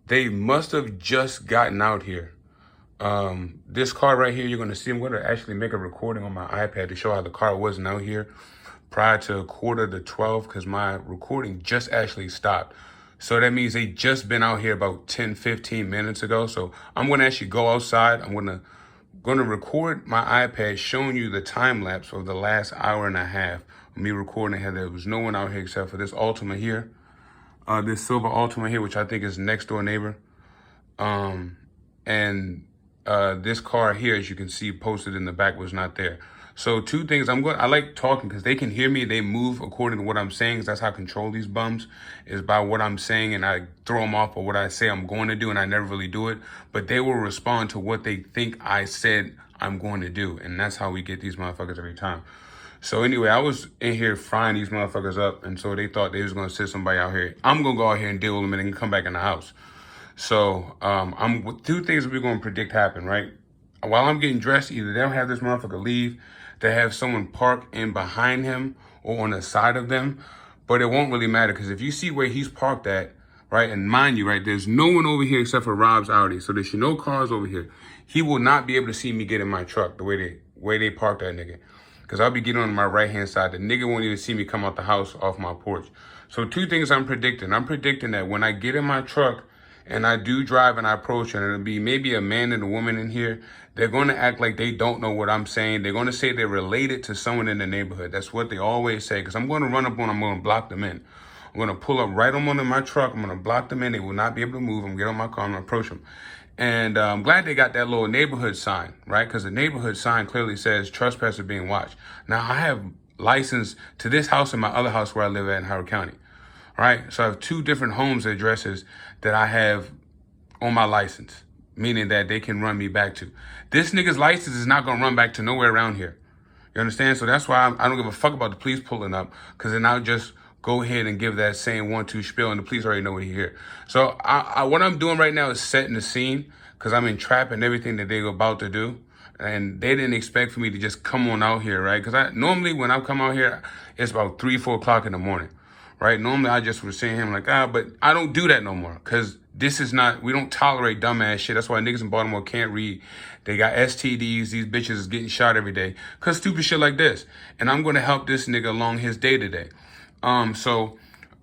They must have just gotten out here. This car right here, you're gonna see, I'm gonna actually make a recording on my iPad to show how the car wasn't out here prior to 11:45 because my recording just actually stopped. So that means they just been out here about 10, 15 minutes ago. So I'm gonna actually go outside. I'm gonna record my iPad showing you the time lapse of the last hour and a half of me recording here. There was no one out here except for this Altima here, this silver Altima here, which I think is next door neighbor. And this car here, as you can see posted in the back, was not there. So two things, I like talking because they can hear me. They move according to what I'm saying, because that's how I control these bums, is by what I'm saying, and I throw them off of what I say I'm going to do, and I never really do it. But they will respond to what they think I said I'm going to do, and that's how we get these motherfuckers every time. So anyway, I was in here frying these motherfuckers up, and so they thought they was going to send somebody out here. I'm going to go out here and deal with them and then come back in the house. So two things we're going to predict happen, right? While I'm getting dressed, either they'll have this motherfucker leave, they have someone park in behind him or on the side of them, but it won't really matter because if you see where he's parked at, right, and mind you, right, there's no one over here except for Rob's Audi, so there's no cars over here. He will not be able to see me get in my truck the way they parked that nigga, because I'll be getting on my right-hand side. The nigga won't even see me come out the house off my porch. So two things I'm predicting. I'm predicting that when I get in my truck, and I do drive and I approach, and it'll be maybe a man and a woman in here, they're going to act like they don't know what I'm saying. They're going to say they're related to someone in the neighborhood. That's what they always say, because I'm going to run up on them. I'm going to block them in. I'm going to pull up right on my truck. I'm going to block them in. They will not be able to move. I'm going to get on my car. I'm going to approach them. And I'm glad they got that little neighborhood sign, right? Because the neighborhood sign clearly says trespassers being watched. Now, I have license to this house and my other house where I live at in Howard County. Right? So I have two different homes addresses that I have on my license, meaning that they can run me back to. This nigga's license is not going to run back to nowhere around here. You understand? So that's why I don't give a fuck about the police pulling up, because then I'll just go ahead and give that same 1-2 spiel, and the police already know what he here. So what I'm doing right now is setting the scene, because I'm entrapping everything that they're about to do. And they didn't expect for me to just come on out here, right? Because normally when I come out here, it's about 3, 4 o'clock in the morning. Right? Normally I just would say him like, but I don't do that no more. Cause this is not, we don't tolerate dumbass shit. That's why niggas in Baltimore can't read. They got STDs. These bitches is getting shot every day. Cause stupid shit like this. And I'm going to help this nigga along his day today. So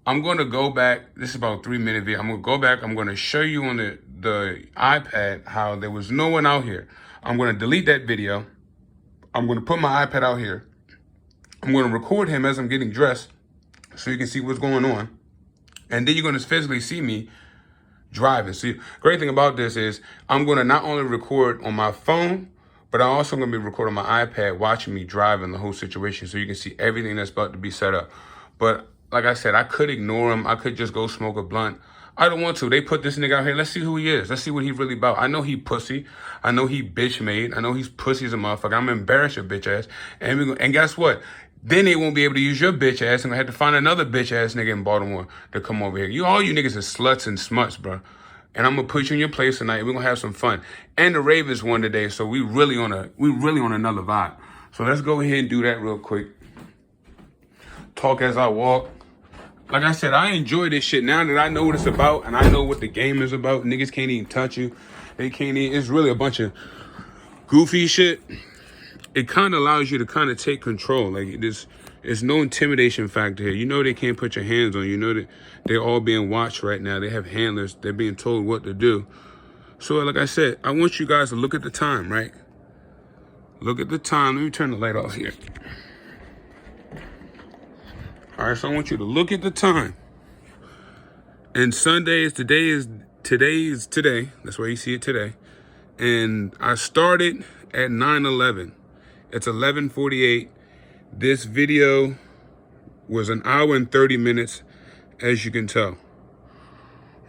I'm going to go back. This is about a 3-minute video. I'm going to go back. I'm going to show you on the iPad how there was no one out here. I'm going to delete that video. I'm going to put my iPad out here. I'm going to record him as I'm getting dressed, so you can see what's going on. And then you're going to physically see me driving. See, great thing about this is I'm going to not only record on my phone, but I'm also going to be recording on my iPad, watching me driving the whole situation, so you can see everything that's about to be set up. But like I said, I could ignore him. I could just go smoke a blunt. I don't want to. They put this nigga out here. Let's see who he is. Let's see what he really about. I know he pussy. I know he bitch made. I know he's pussy as a motherfucker. I'm embarrassed your bitch ass. And guess what? Then they won't be able to use your bitch ass, and I had to find another bitch ass nigga in Baltimore to come over here. All you niggas are sluts and smuts, bro. And I'm gonna put you in your place tonight. We're gonna have some fun. And the Ravens won today, so we really on another vibe. So let's go ahead and do that real quick. Talk as I walk. Like I said, I enjoy this shit now that I know what it's about and I know what the game is about. Niggas can't even touch you. They can't even. It's really a bunch of goofy shit. It kind of allows you to kind of take control. Like there's no intimidation factor here. You know they can't put your hands on you. You know that they're all being watched right now. They have handlers. They're being told what to do. So like I said, I want you guys to look at the time, right? Look at the time. Let me turn the light off here. All right, so I want you to look at the time. And today is today. That's why you see it today. And I started at 9:11. It's 11:48. This video was 1 hour and 30 minutes, as you can tell,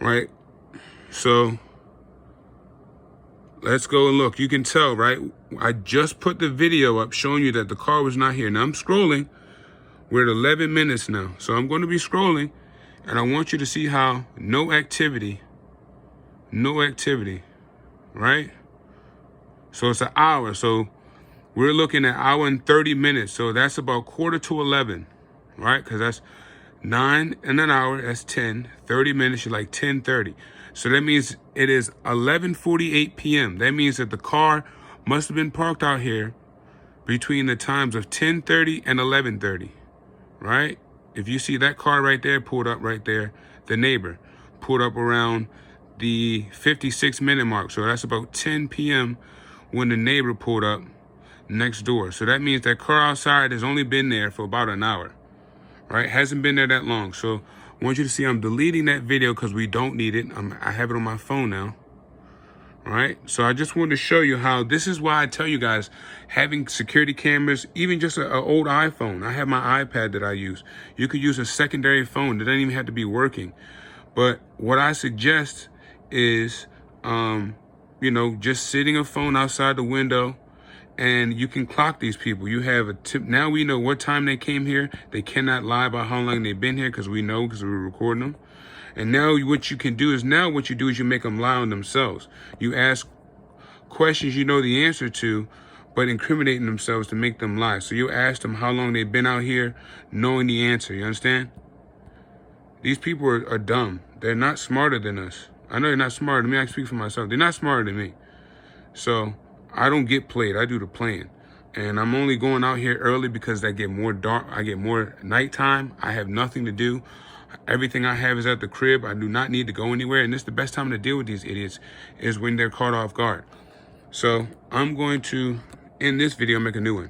right? So let's go and look. You can tell, right? I just put the video up showing you that the car was not here. Now I'm scrolling. We're at 11 minutes now. So I'm going to be scrolling, and I want you to see how no activity, right? So it's an hour. So we're looking at 1 hour and 30 minutes. So that's about 11:45, right? Because that's 9 in an hour. That's 10. 30 minutes, you're like 10:30. So that means it is 11:48 p.m. That means that the car must have been parked out here between the times of 10:30 and 11:30, right? If you see that car right there, pulled up right there, the neighbor pulled up around the 56-minute mark. So that's about 10 p.m. when the neighbor pulled up next door. So that means that car outside has only been there for about an hour, right? Hasn't been there that long. So I want you to see I'm deleting that video because we don't need it. I have it on my phone now. All right, so I just wanted to show you how this is why I tell you guys having security cameras, even just an old iPhone. I have my iPad that I use. You could use a secondary phone. It doesn't even have to be working. But what I suggest is, you know, just sitting a phone outside the window, and you can clock these people. You have a tip. Now we know what time they came here. They cannot lie about how long they've been here because we know, because we're recording them. And now what you can do is you make them lie on themselves. You ask questions you know the answer to, but incriminating themselves to make them lie. So you ask them how long they've been out here knowing the answer. You understand? These people are dumb. They're not smarter than us. I know they're not smarter than me. I speak for myself. They're not smarter than me. So I don't get played. I do the playing. And I'm only going out here early because I get more dark. I get more nighttime. I have nothing to do. Everything I have is at the crib. I do not need to go anywhere. And this is the best time to deal with these idiots is when they're caught off guard. So I'm going to end this video and make a new one.